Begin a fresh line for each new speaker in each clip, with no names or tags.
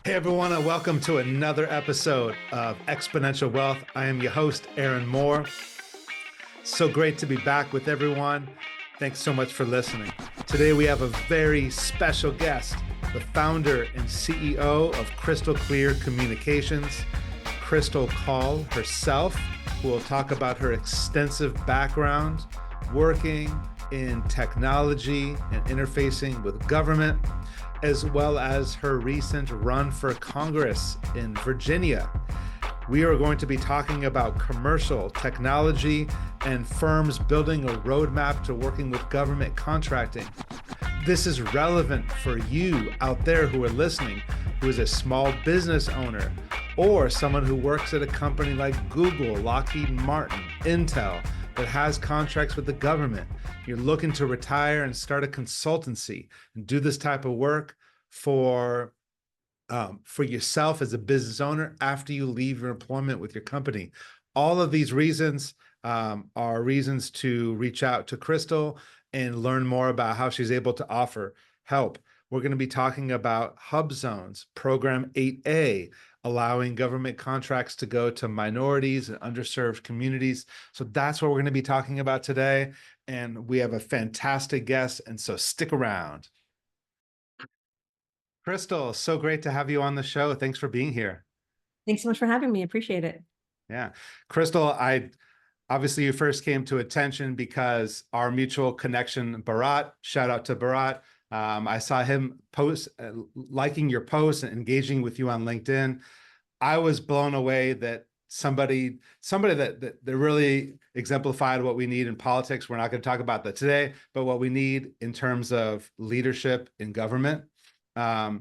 Hey everyone, and welcome to another episode of Exponential Wealth. I am your host, Aaron Moore. So great to be back with everyone. Thanks so much for listening. Today we have a very special guest, the founder and CEO of Klear Communications, Krystle Kaul herself, who will talk about her extensive background working in technology and interfacing with government, as well as her recent run for Congress in Virginia. We are going to be talking about commercial technology and firms building a roadmap to working with government contracting. This is relevant for you out there who are listening, who is a small business owner, or someone who works at a company like Google, Lockheed Martin, Intel, that has contracts with the government. You're looking to retire and start a consultancy and do this type of work for yourself as a business owner after you leave your employment with your company. All of these reasons are reasons to reach out to Krystle and learn more about how she's able to offer help. We're going to be talking about Hub Zones, Program 8A, allowing government contracts to go to minorities and underserved communities. So that's what we're going to be talking about today. And we have a fantastic guest, and so stick around. Krystle, so great to have you on the show. Thanks for being here.
Thanks so much for having me. Appreciate it.
Yeah. Krystle, obviously you first came to attention because our mutual connection, Bharat, shout out to Bharat. I saw him post, liking your posts and engaging with you on LinkedIn. I was blown away that somebody that really exemplified what we need in politics. We're not going to talk about that today, but what we need in terms of leadership in government. My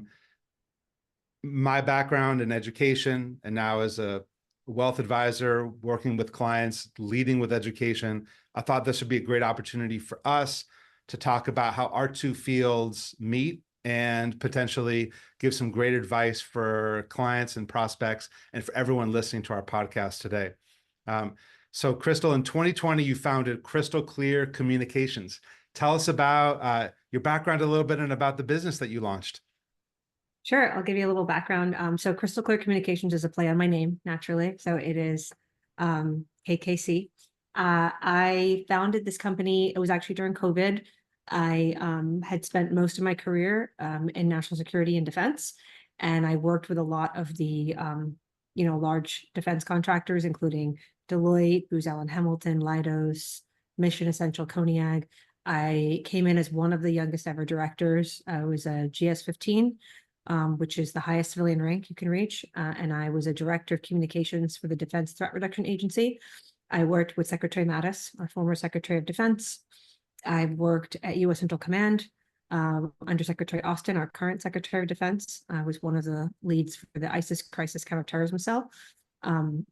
background in education, and now as a wealth advisor, working with clients, leading with education, I thought this would be a great opportunity for us to talk about how our two fields meet and potentially give some great advice for clients and prospects and for everyone listening to our podcast today. So Krystle, in 2020, you founded Klear Communications. Tell us about your background a little bit and about the business that you launched.
Sure. I'll give you a little background. So Klear Communications is a play on my name, naturally. So it is KKC. I founded this company. It was actually during COVID. I had spent most of my career in national security and defense, and I worked with a lot of the large defense contractors, including Deloitte, Booz Allen Hamilton, Leidos, Mission Essential, Koniag. I came in as one of the youngest ever directors. I was a GS-15, which is the highest civilian rank you can reach, and I was a director of communications for the Defense Threat Reduction Agency. I worked with Secretary Mattis, our former Secretary of Defense. I worked at U.S. Central Command under Secretary Austin, our current Secretary of Defense. I was one of the leads for the ISIS crisis counterterrorism cell during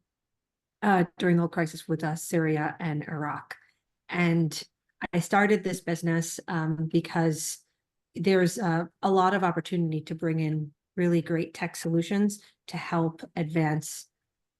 the whole crisis with Syria and Iraq. And I started this business because there's a lot of opportunity to bring in really great tech solutions to help advance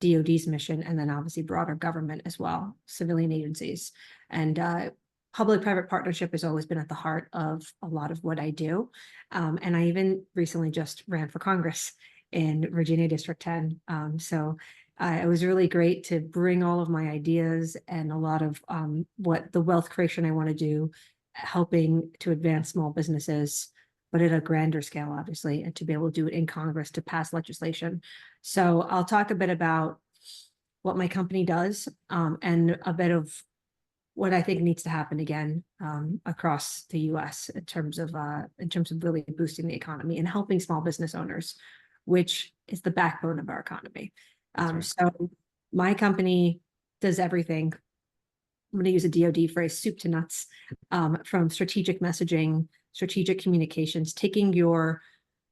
DoD's mission, and then obviously broader government as well, civilian agencies. And public-private partnership has always been at the heart of a lot of what I do. And I even recently just ran for Congress in Virginia District 10. So it was really great to bring all of my ideas and a lot of what the wealth creation I want to do, helping to advance small businesses, but at a grander scale, obviously, and to be able to do it in Congress to pass legislation. So I'll talk a bit about what my company does and a bit of what I think needs to happen again across the U.S. in terms of really boosting the economy and helping small business owners, which is the backbone of our economy. Right. So my company does everything. I'm going to use a DoD phrase, soup to nuts, from strategic messaging, strategic communications, taking your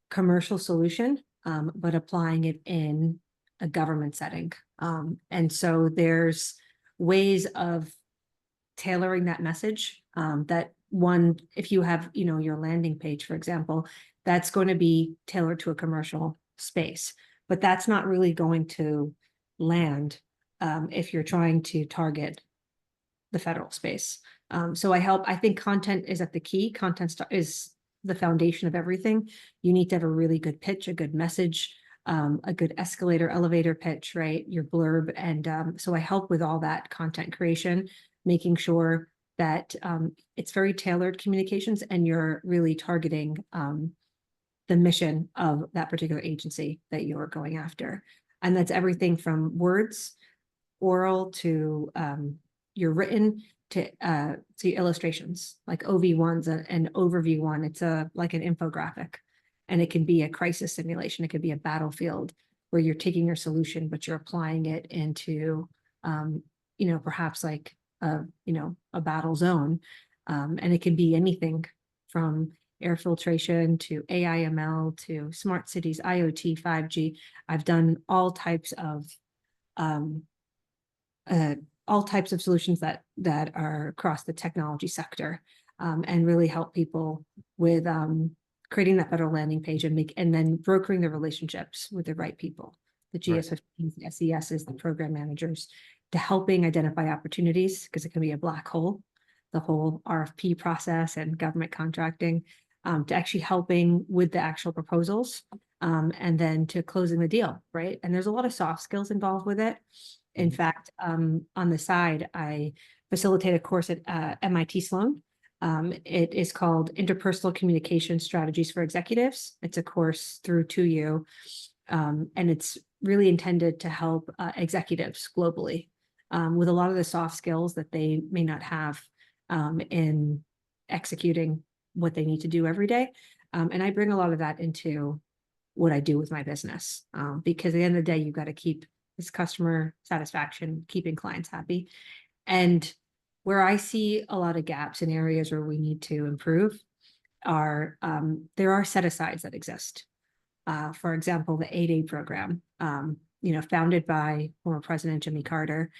commercial solution, but applying it in a government setting. And so there's ways of tailoring that message that one, if you have, your landing page, for example, that's going to be tailored to a commercial space, but that's not really going to land if you're trying to target the federal space. So I think content is at the key. Content is the foundation of everything. You need to have a really good pitch, a good message, a good escalator, elevator pitch, right? Your blurb. And so I help with all that content creation, making sure that it's very tailored communications and you're really targeting the mission of that particular agency that you're going after. And that's everything from words, oral to your written to illustrations, like OV1's an overview one. It's like an infographic, and it can be a crisis simulation. It could be a battlefield where you're taking your solution, but you're applying it into, perhaps like a battle zone. And it can be anything from air filtration to AI/ML to smart cities, IoT, 5G. I've done all types of solutions that are across the technology sector, and really help people with creating that better landing page and then brokering the relationships with the right people, the GS15s, the SESs, the program managers, to helping identify opportunities, because it can be a black hole, the whole RFP process and government contracting, to actually helping with the actual proposals, and then to closing the deal, right? And there's a lot of soft skills involved with it. In fact, on the side, I facilitate a course at MIT Sloan. It is called Interpersonal Communication Strategies for Executives. It's a course through 2U, and it's really intended to help executives globally with a lot of the soft skills that they may not have in executing what they need to do every day. And I bring a lot of that into what I do with my business, because at the end of the day, you've got to keep this customer satisfaction, keeping clients happy. And where I see a lot of gaps in areas where we need to improve are, there are set-asides that exist. For example, the 8A program, founded by former President Jimmy Carter.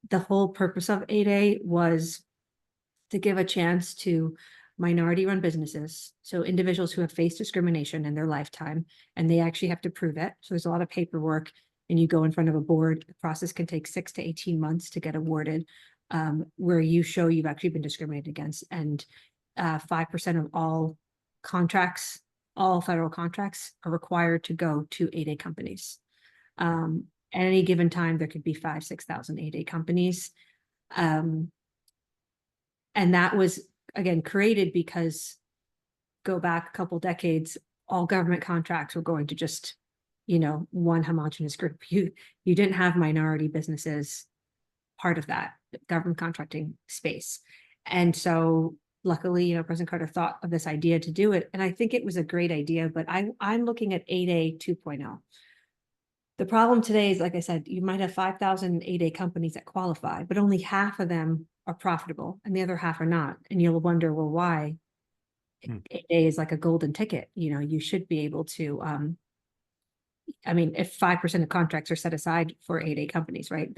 The whole purpose of 8A was to give a chance to minority-run businesses, so individuals who have faced discrimination in their lifetime, and they actually have to prove it. So there's a lot of paperwork, and you go in front of a board. The process can take 6 to 18 months to get awarded, where you show you've actually been discriminated against. And 5% of all contracts, all federal contracts, are required to go to 8A companies. At any given time, there could be 5,000 to 6,000 8A companies. And that was, again, created because, go back a couple decades, all government contracts were going to just, one homogenous group. You didn't have minority businesses part of that government contracting space. And so luckily, President Carter thought of this idea to do it. And I think it was a great idea, but I'm looking at 8A 2.0. The problem today is, like I said, you might have 5,000 8A companies that qualify, but only half of them are profitable and the other half are not. And you'll wonder, well, why? 8A is like a golden ticket. You should be able to, if 5% of contracts are set aside for 8A companies, right?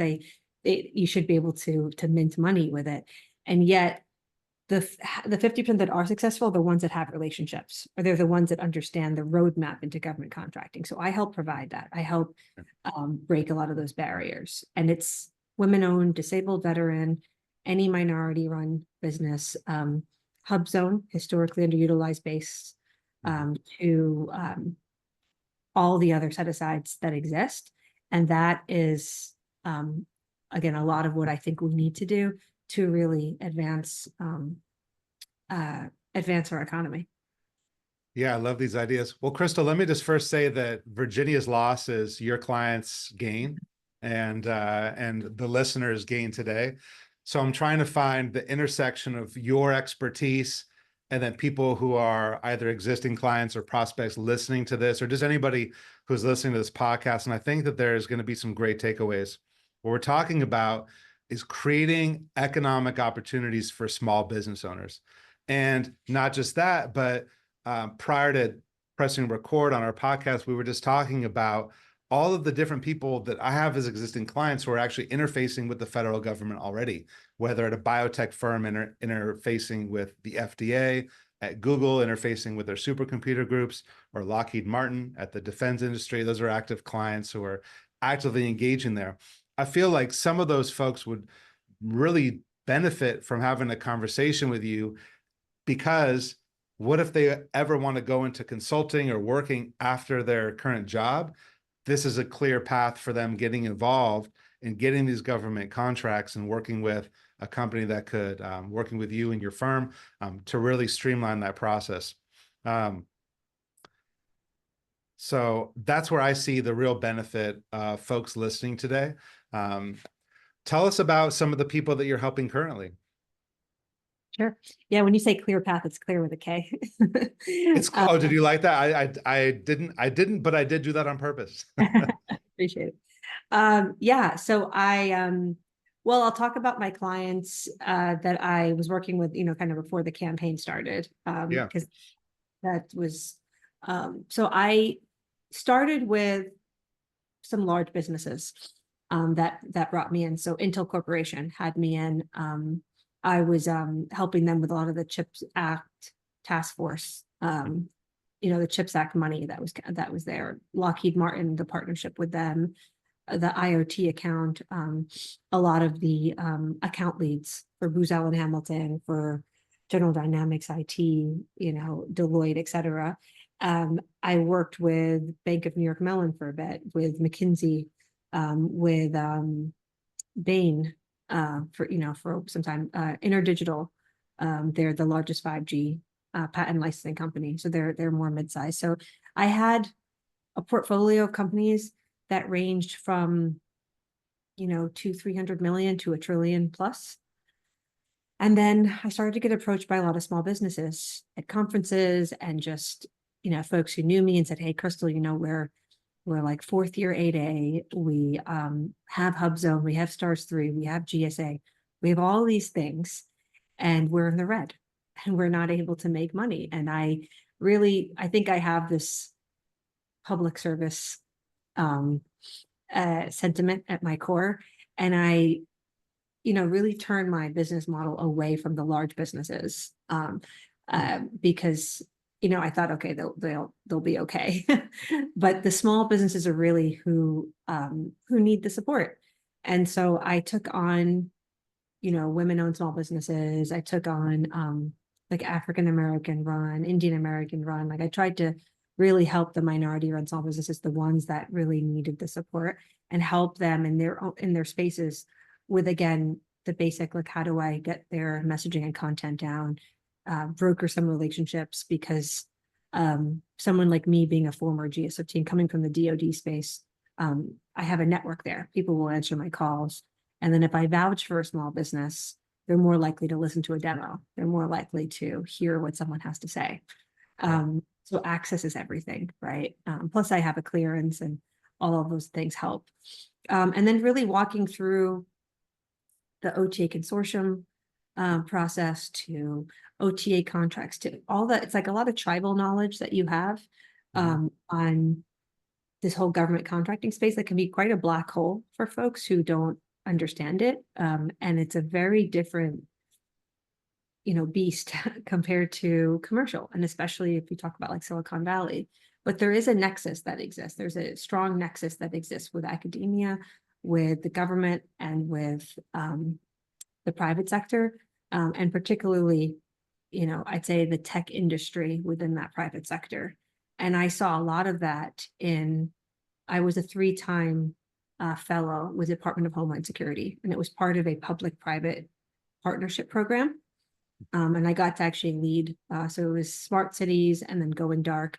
You should be able to mint money with it. And yet the 50% that are successful are the ones that have relationships, or they're the ones that understand the roadmap into government contracting. So I help provide that. I help break a lot of those barriers. And it's women-owned, disabled, veteran, any minority-run business, hub zone, historically underutilized base, to all the other set-asides that exist. And that is, again, a lot of what I think we need to do to really advance our economy.
Yeah, I love these ideas. Well, Krystle, let me just first say that Virginia's loss is your client's gain, and the listeners' gain today. So I'm trying to find the intersection of your expertise and then people who are either existing clients or prospects listening to this, or just anybody who's listening to this podcast. And I think that there's going to be some great takeaways. What we're talking about is creating economic opportunities for small business owners. And not just that, but prior to pressing record on our podcast, we were just talking about all of the different people that I have as existing clients who are actually interfacing with the federal government already, whether at a biotech firm interfacing with the FDA, at Google interfacing with their supercomputer groups, or Lockheed Martin at the defense industry. Those are active clients who are actively engaging there. I feel like some of those folks would really benefit from having a conversation with you, because what if they ever want to go into consulting or working after their current job? This is a clear path for them getting involved in getting these government contracts and working with a company that could, working with you and your firm, to really streamline that process. So that's where I see the real benefit of folks listening today. Tell us about some of the people that you're helping currently.
Sure. Yeah, when you say clear path, it's clear with a K.
It's oh, did you like that? I didn't, but I did do that on purpose.
Appreciate it. Yeah, so well, I'll talk about my clients that I was working with, kind of before the campaign started.
Yeah.
Because that was so I started with some large businesses that brought me in. So Intel Corporation had me in. I was helping them with a lot of the CHIPS Act task force, the CHIPS Act money that was there. Lockheed Martin, the partnership with them, the IoT account, a lot of the account leads for Booz Allen Hamilton, for General Dynamics IT, Deloitte, et cetera. I worked with Bank of New York Mellon for a bit, with McKinsey, with Bain, for some time, InterDigital. They're the largest 5G patent licensing company, so they're more mid-sized. So I had a portfolio of companies that ranged from 200-300 million to $1 trillion plus. And then I started to get approached by a lot of small businesses at conferences, and just folks who knew me and said, "Hey, Krystle, we're like fourth year 8A. We have HubZone, we have Stars 3, we have GSA, we have all these things, and we're in the red, and we're not able to make money." And I think I have this public service sentiment at my core, and I really turn my business model away from the large businesses, because I thought, okay, they'll be okay. But the small businesses are really who need the support. And so I took on women-owned small businesses. I took on like African American run, Indian American run. Like I tried to really help the minority run small businesses, the ones that really needed the support, and help them in their spaces with, again, the basic, like, how do I get their messaging and content down, broker some relationships, because someone like me, being a former GS15, coming from the DoD space, I have a network there. People will answer my calls. And then if I vouch for a small business, they're more likely to listen to a demo. They're more likely to hear what someone has to say. So access is everything, right? Plus I have a clearance, and all of those things help. And then really walking through the OTA consortium process, to OTA contracts, to all that. It's like a lot of tribal knowledge that you have on this whole government contracting space that can be quite a black hole for folks who don't understand it. And it's a very different beast compared to commercial, and especially if you talk about like Silicon Valley. But there is a nexus that exists. There's a strong nexus that exists with academia, with the government, and with the private sector, and particularly, I'd say the tech industry within that private sector. And I saw a lot of that I was a 3-time fellow with the Department of Homeland Security, and it was part of a public-private partnership program. And I got to actually lead. So it was smart cities and then going dark.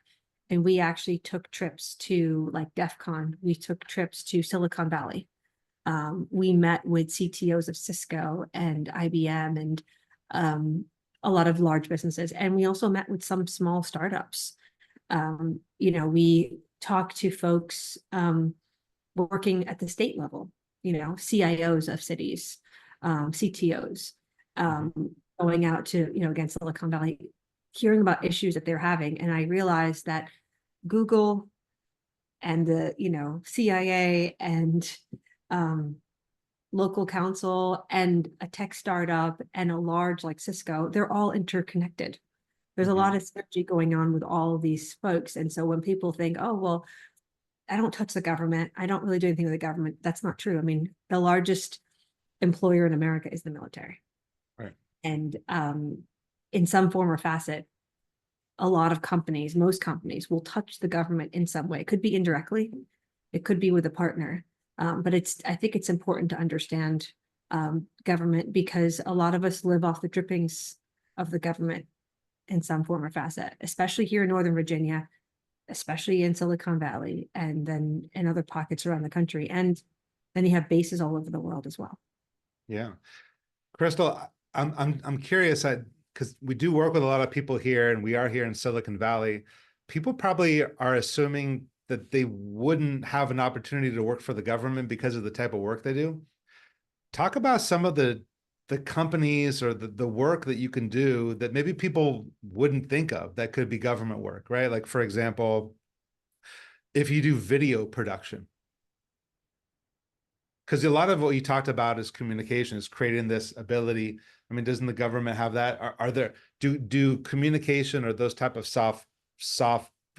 And we actually took trips to, like, DEF CON. We took trips to Silicon Valley. We met with CTOs of Cisco and IBM and a lot of large businesses. And we also met with some small startups. We talked to folks working at the state level, CIOs of cities, CTOs, going out to, again, Silicon Valley, hearing about issues that they're having. And I realized that Google and the, CIA and local council and a tech startup and a large like Cisco, they're all interconnected. There's a lot of synergy going on with all of these folks. And so when people think, oh, well, I don't touch the government, I don't really do anything with the government, that's not true. I mean, the largest employer in America is the military.
Right.
And in some form or facet, a lot of companies, most companies will touch the government in some way. It could be indirectly, it could be with a partner. But I think it's important to understand government, because a lot of us live off the drippings of the government in some form or facet, especially here in Northern Virginia, especially in Silicon Valley, and then in other pockets around the country. And then you have bases all over the world as well.
Yeah. Krystle, I'm curious, because we do work with a lot of people here, and we are here in Silicon Valley. People probably are assuming that they wouldn't have an opportunity to work for the government because of the type of work they do. Talk about some of the companies or the work that you can do that maybe people wouldn't think of that could be government work, right? Like, for example, if you do video production, because a lot of what you talked about is communication, is creating this ability. I mean, doesn't the government have that? Are there, do communication or those type of soft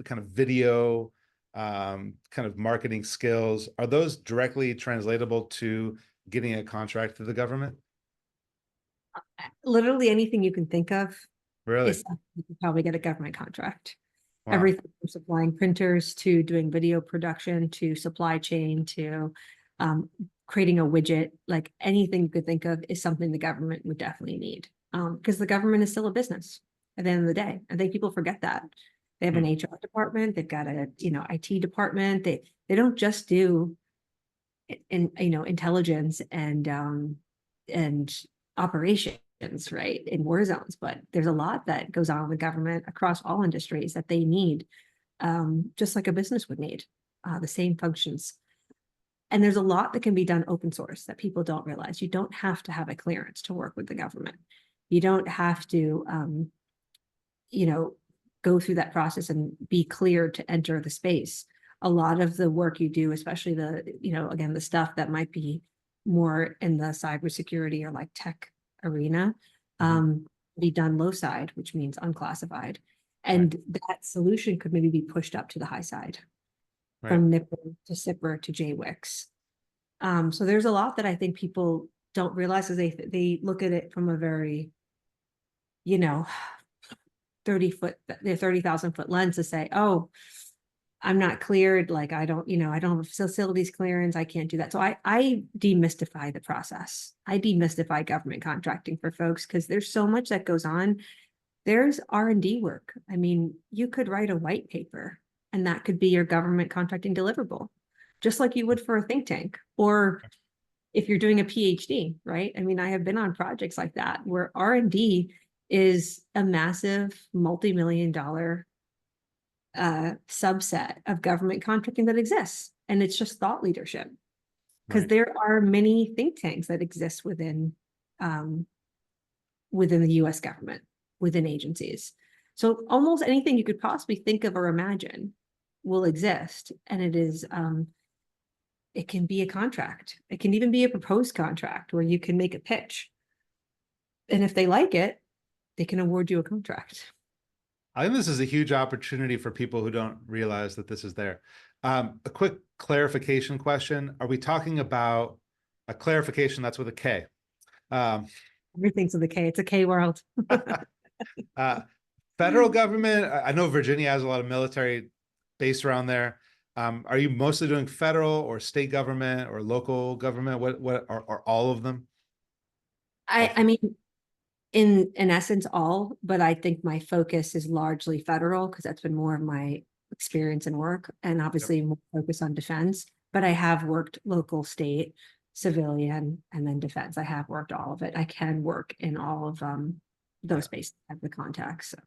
kind of video kind of marketing skills, are those directly translatable to getting a contract to the government?
Literally anything you can think of
Really?
is something you could probably get a government contract.
Wow.
Everything from supplying printers to doing video production to supply chain to creating a widget, like anything you could think of is something the government would definitely need. Because the government is still a business at the end of the day. I think people forget that. They have an HR department, they've got a, IT department. They don't just do intelligence and operations, right, in war zones, but there's a lot that goes on with government across all industries that they need, just like a business would need, the same functions. And there's a lot that can be done open source that people don't realize. You don't have to have a clearance to work with the government. You don't have to, go through that process and be cleared to enter the space. A lot of the work you do, especially again, the stuff that might be more in the cybersecurity or like tech arena, be done low side, which means unclassified. And that solution could maybe be pushed up to the high side, from NIPR to SIPR to JWICS. So there's a lot that I think people don't realize, as they look at it from a very, 30,000 foot lens to say, oh, I'm not cleared. Like, I don't have a facilities clearance. I can't do that. So I demystify the process. I demystify government contracting for folks, because there's so much that goes on. There's R&D work. I mean, you could write a white paper and that could be your government contracting deliverable, just like you would for a think tank, or if you're doing a PhD, right? I mean, I have been on projects like that where R&D is a massive multi-million-dollar subset of government contracting that exists. And it's just thought leadership, because there are many think tanks that exist within the US government, within agencies. So almost anything you could possibly think of or imagine will exist. And it can be a contract. It can even be a proposed contract where you can make a pitch. And if they like it, they can award you a contract.
I think this is a huge opportunity for people who don't realize that this is there. A quick clarification question. Are we talking about a clarification that's with a K?
Everything's with a K. It's a K world.
Federal government, I know Virginia has a lot of military based around there. Are you mostly doing federal or state government or local government? What are all of them?
I mean, in essence, all, but I think my focus is largely federal, because that's been more of my experience and work, and obviously more focus on defense. But I have worked local, state, civilian, and then defense. I have worked all of it. I can work in all of those spaces of the contacts. So.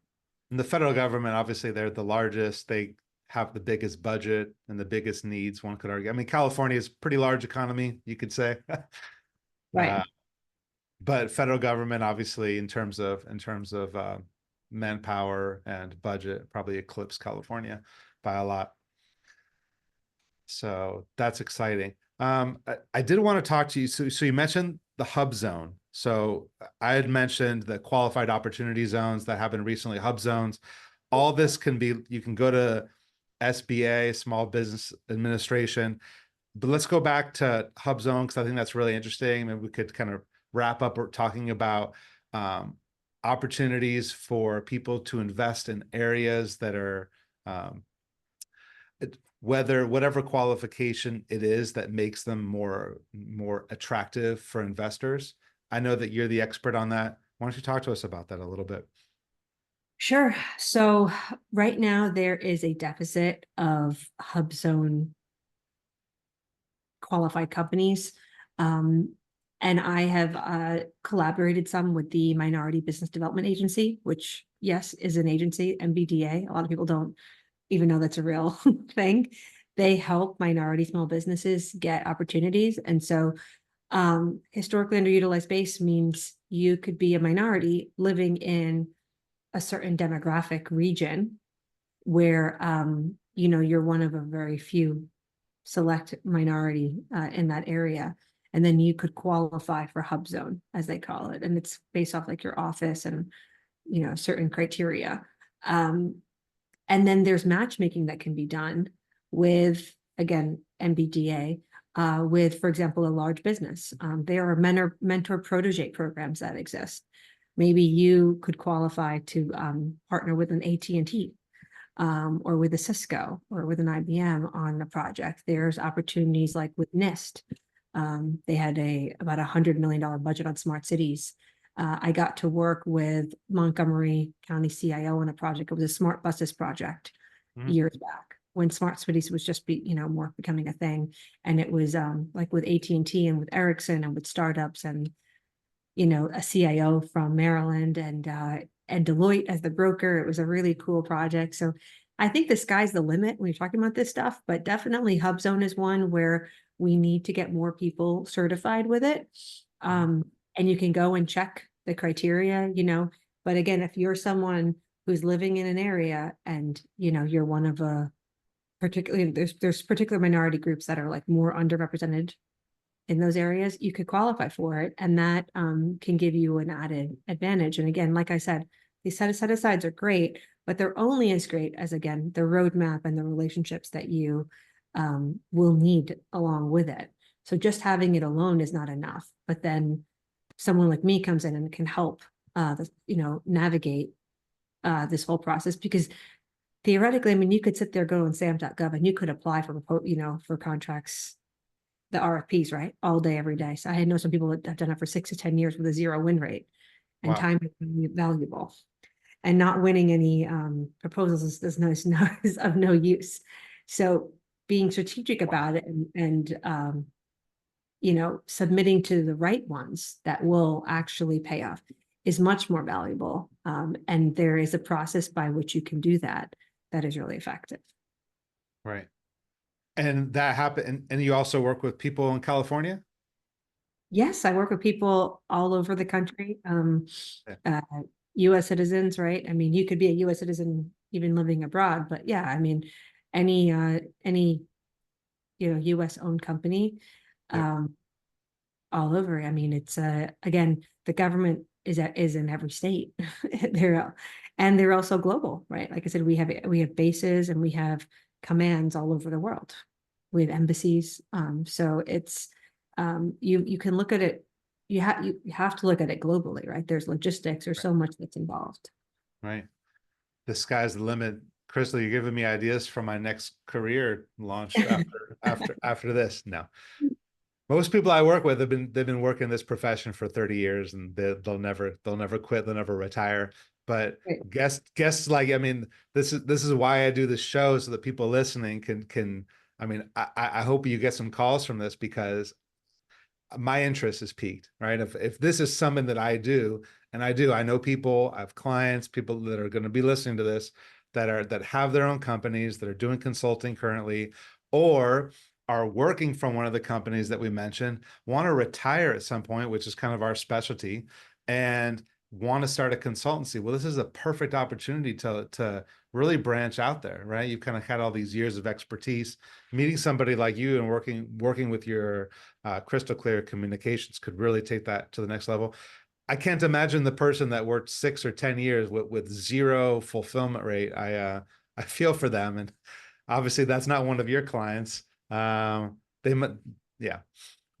And the federal government, obviously, they're the largest. They have the biggest budget and the biggest needs, one could argue. I mean, California is a pretty large economy, you could say.
Right.
But federal government, obviously, in terms of manpower and budget, probably eclipse California by a lot. So that's exciting. I did want to talk to you. So you mentioned the hub zone. So I had mentioned the qualified opportunity zones that have been recently hub zones. All this can be, you can go to SBA, Small Business Administration, but let's go back to hub zone, because I think that's really interesting. Maybe we could kind of wrap up talking about opportunities for people to invest in areas that are um, whatever qualification it is that makes them more attractive for investors. I know that you're the expert on that. Why don't you talk to us about that a little bit?
Sure. So right now there is a deficit of hub zone qualified companies. And I have collaborated some with the Minority Business Development Agency, which, yes, is an agency, MBDA. A lot of people don't even know that's a real thing. They help minority small businesses get opportunities. And so historically underutilized base means you could be a minority living in a certain demographic region where you're one of a very few select minority in that area, and then you could qualify for hub zone, as they call it, and it's based off like your office and certain criteria. And then there's matchmaking that can be done with, again, MBDA, with, for example, a large business. There are mentor protege programs that exist. Maybe you could qualify to partner with an AT&T or with a Cisco or with an IBM on a project. There's opportunities like with NIST. They had about $100 million budget on smart cities. I got to work with Montgomery County CIO on a project. It was a smart buses project years back when smart cities was just more becoming a thing. And it was like with AT&T and with Ericsson and with startups and a CIO from Maryland and Deloitte as the broker. It was a really cool project. So I think the sky's the limit when you're talking about this stuff, but definitely HubZone is one where we need to get more people certified with it. And you can go and check the criteria, but again, if you're someone who's living in an area and, you're one of particularly, there's particular minority groups that are like more underrepresented in those areas, you could qualify for it. And that can give you an added advantage. And again, like I said, these set-asides are great, but they're only as great as, again, the roadmap and the relationships that you will need along with it. So just having it alone is not enough. But then someone like me comes in and can help, navigate this whole process, because theoretically, I mean, you could sit there, go on sam.gov, and you could apply for contracts, the RFPs, right? All day, every day. So I know some people that have done it for 6 to 10 years with a 0 win rate, and time is valuable. And not winning any proposals is of no use. So being strategic about it and submitting to the right ones that will actually pay off is much more valuable. And there is a process by which you can do that is really effective.
Right. And that happened. And you also work with people in California?
Yes, I work with people all over the country. US citizens, right? I mean, you could be a US citizen even living abroad, but yeah, I mean, any US owned company, all over. I mean, it's again, the government is in every state. They're also global, right? Like I said, we have bases and we have commands all over the world. We have embassies. So it's you can look at it. You have to look at it globally, right? There's logistics. There's so much that's involved.
Right. The sky's the limit. Krystle, you're giving me ideas for my next career launch after this. No. Most people I work with they've been working this profession for 30 years, and they'll never quit, they'll never retire. But
Right.
guests like, I mean, this is why I do this show, so that people listening can I mean, I hope you get some calls from this, because my interest is piqued, right? If this is something that I do, and I know people, I have clients, people that are going to be listening to this that have their own companies, that are doing consulting currently, or are working from one of the companies that we mentioned, want to retire at some point, which is kind of our specialty, and want to start a consultancy. Well, this is a perfect opportunity to really branch out there, right? You've kind of had all these years of expertise. Meeting somebody like you and working with your Krystle Clear communications could really take that to the next level. I can't imagine the person that worked 6 or 10 years with 0 fulfillment rate. I feel for them, and obviously that's not one of your clients. Yeah,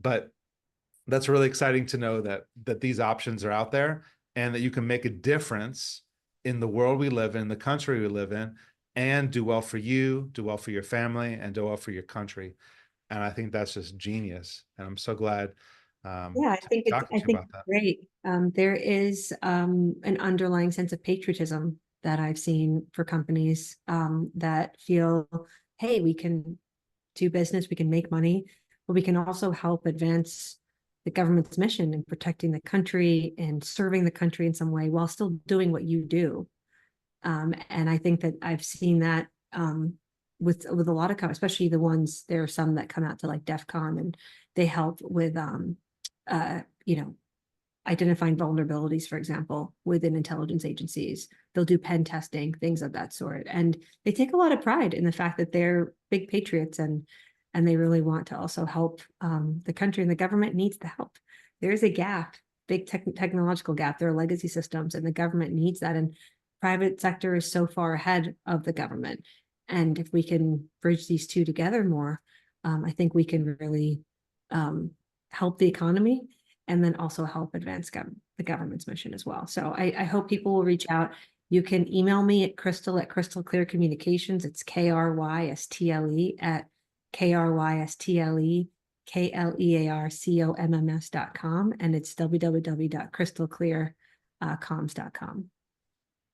but that's really exciting to know that these options are out there. and that you can make a difference in the world we live in, the country we live in, and do well for you, do well for your family, and do well for your country. And I think that's just genius. And I'm so glad
Yeah, I
to be
think it's
talking to you about that.
great. There is an underlying sense of patriotism that I've seen for companies that feel, hey, we can do business, we can make money, but we can also help advance the government's mission in protecting the country and serving the country in some way while still doing what you do. And I think that I've seen that with a lot of companies, especially the ones, there are some that come out to like DEF CON and they help with you know, identifying vulnerabilities, for example, within intelligence agencies. They'll do pen testing, things of that sort. And they take a lot of pride in the fact that they're big patriots and they really want to also help the country, and the government needs the help. There is a gap, big technological gap. There are legacy systems and the government needs that. And private sector is so far ahead of the government. And if we can bridge these two together more, I think we can really help the economy and then also help advance the government's mission as well. So I hope people will reach out. You can email me at Krystle at Krystle Clear Communications. It's KRYSTLE at KRYSTLE KLEARCOMMS.com, and it's www.krystleclearcoms.com.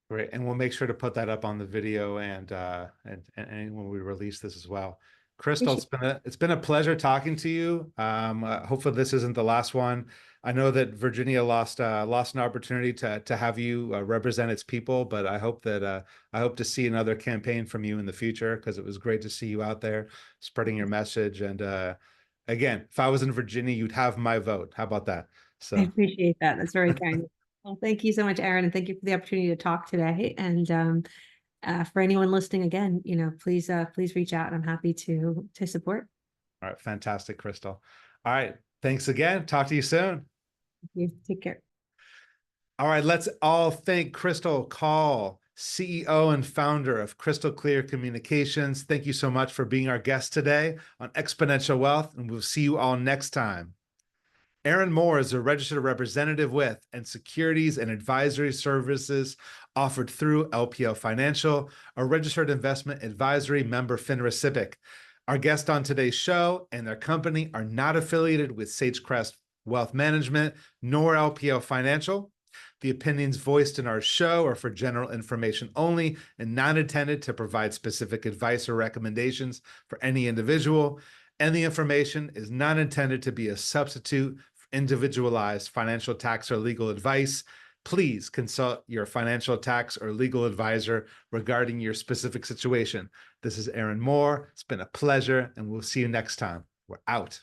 Great. And we'll make sure to put that up on the video and when we release this as well. Krystle, it's been a pleasure talking to you. Hopefully this isn't the last one. I know that Virginia lost an opportunity to have you represent its people, but I hope that I hope to see another campaign from you in the future, because it was great to see you out there spreading your message. And again, if I was in Virginia, you'd have my vote. How about that? So
I appreciate that. That's very kind. Well, thank you so much, Aaron, and thank you for the opportunity to talk today. And for anyone listening, again, please reach out. I'm happy to support.
all right, fantastic, Krystle. All right, thanks again. Talk to you soon.
You take care.
All right, let's all thank Krystle Kaul, CEO and founder of Krystle Clear Communications. Thank you so much for being our guest today on Exponential Wealth, and we'll see you all next time. Aaron Moore is a registered representative with and securities and advisory services offered through LPL Financial, a registered investment advisory member FINRA SIPC. Our guest on today's show and their company are not affiliated with SageCrest Wealth Management nor LPL Financial. The opinions voiced in our show are for general information only and not intended to provide specific advice or recommendations for any individual. And the information is not intended to be a substitute for individualized financial, tax, or legal advice. Please consult your financial, tax, or legal advisor regarding your specific situation. This is Aaron Moore. It's been a pleasure, and we'll see you next time. We're out.